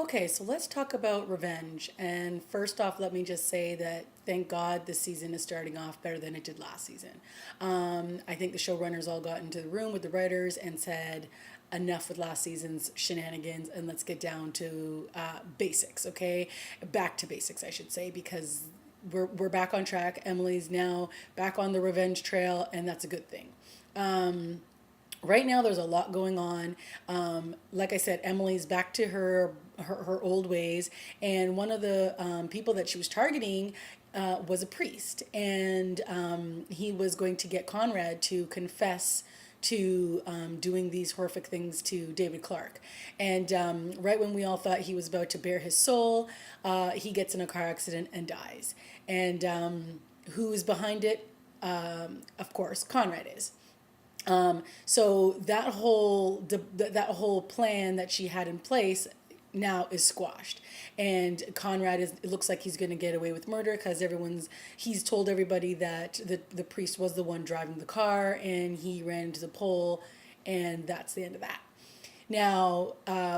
Okay, so let's talk about revenge. And first off, let me just say that thank God this season is starting off better than it did last season. I think the showrunners all got into the room with the writers and said, enough with last season's shenanigans and let's get down to basics, okay? Back to basics, I should say, because we're back on track. Emily's now back on the revenge trail, and that's a good thing. Right now there's a lot going on. Like I said, Emily's back to her old ways, and one of the people that she was targeting was a priest, and he was going to get Conrad to confess to doing these horrific things to David Clark. And right when we all thought he was about to bare his soul, he gets in a car accident and dies. And who's behind it? Of course, Conrad is. So that whole plan that she had in place now is squashed, and Conrad is, it looks like he's going to get away with murder because he's told everybody that the priest was the one driving the car and he ran into the pole, and that's the end of that. Now,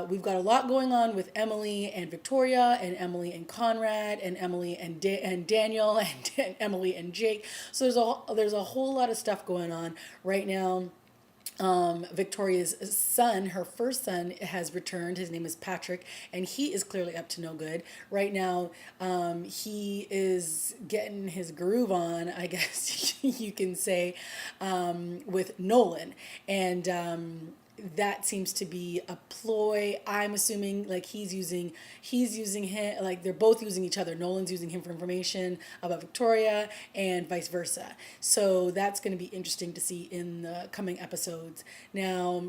we've got a lot going on with Emily and Victoria, and Emily and Conrad, and Emily and Daniel, and Emily and Jake. So there's a whole lot of stuff going on right now. Victoria's son, her first son, has returned. His name is Patrick, and he is clearly up to no good. Right now, he is getting his groove on, I guess you can say, with Nolan. And that seems to be a ploy. I'm assuming like he's using him, like they're both using each other. Nolan's using him for information about Victoria and vice versa. So that's going to be interesting to see in the coming episodes. Now,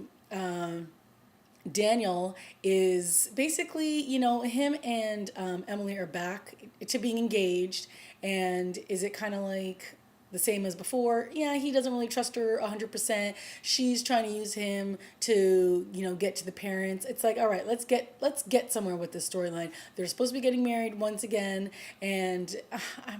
Daniel is basically, him and Emily are back to being engaged. And is it kind of like the same as before? Yeah, he doesn't really trust her 100%. She's trying to use him to, get to the parents. It's like, all right, let's get somewhere with this storyline. They're supposed to be getting married once again, and I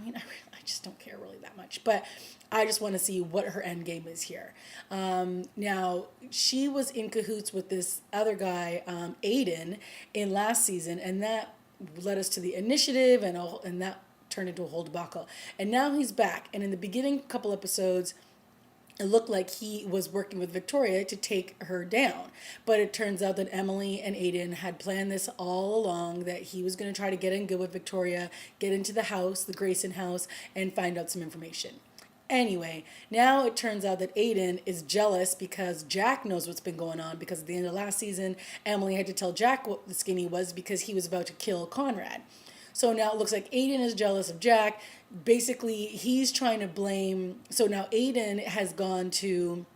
just don't care really that much. But I just want to see what her end game is here. Now, she was in cahoots with this other guy, Aiden, in last season, and that led us to the initiative, and that turned into a whole debacle. And now he's back. And in the beginning couple episodes, it looked like he was working with Victoria to take her down. But it turns out that Emily and Aiden had planned this all along, that he was going to try to get in good with Victoria, get into the house, the Grayson house, and find out some information. Anyway, now it turns out that Aiden is jealous because Jack knows what's been going on, because at the end of last season, Emily had to tell Jack what the skinny was because he was about to kill Conrad. So now it looks like Aiden is jealous of Jack. Basically, he's trying to blame. So now Aiden has gone to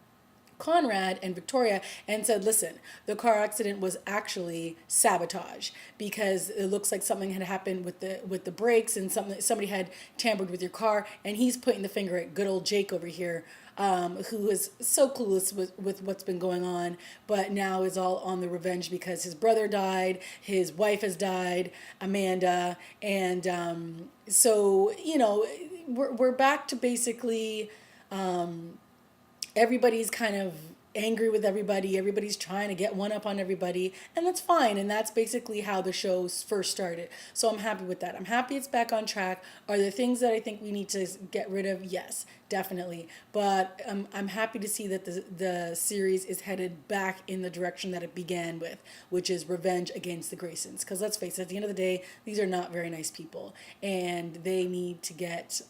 Conrad and Victoria and said, listen, the car accident was actually sabotage, because it looks like something had happened with the brakes, and somebody had tampered with your car, and he's pointing the finger at good old Jake over here, who is so clueless with what's been going on, but now is all on the revenge because his brother died, his wife has died, Amanda, and so we're back to basically everybody's kind of angry with everybody. Everybody's trying to get one up on everybody, and that's fine. And that's basically how the show first started. So I'm happy with that. I'm happy it's back on track. Are there things that I think we need to get rid of? Yes, definitely. But I'm happy to see that the series is headed back in the direction that it began with, which is revenge against the Graysons. Because let's face it, at the end of the day, these are not very nice people, and they need to get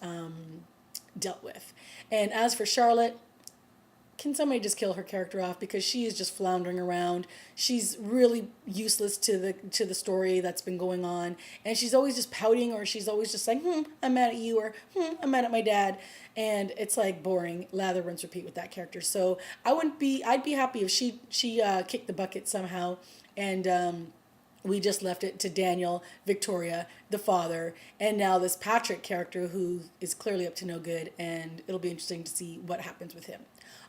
dealt with. And as for Charlotte, can somebody just kill her character off, because she is just floundering around. She's really useless to the story that's been going on, and she's always just pouting, or she's always just like, I'm mad at you, or I'm mad at my dad, and it's like boring, lather, rinse, repeat with that character. So I'd be happy if she kicked the bucket somehow, and we just left it to Daniel, Victoria, the father, and now this Patrick character who is clearly up to no good, and it'll be interesting to see what happens with him.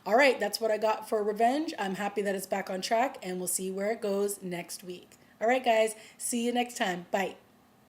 All right, that's what I got for Revenge. I'm happy that it's back on track, and we'll see where it goes next week. All right, guys, see you next time. Bye.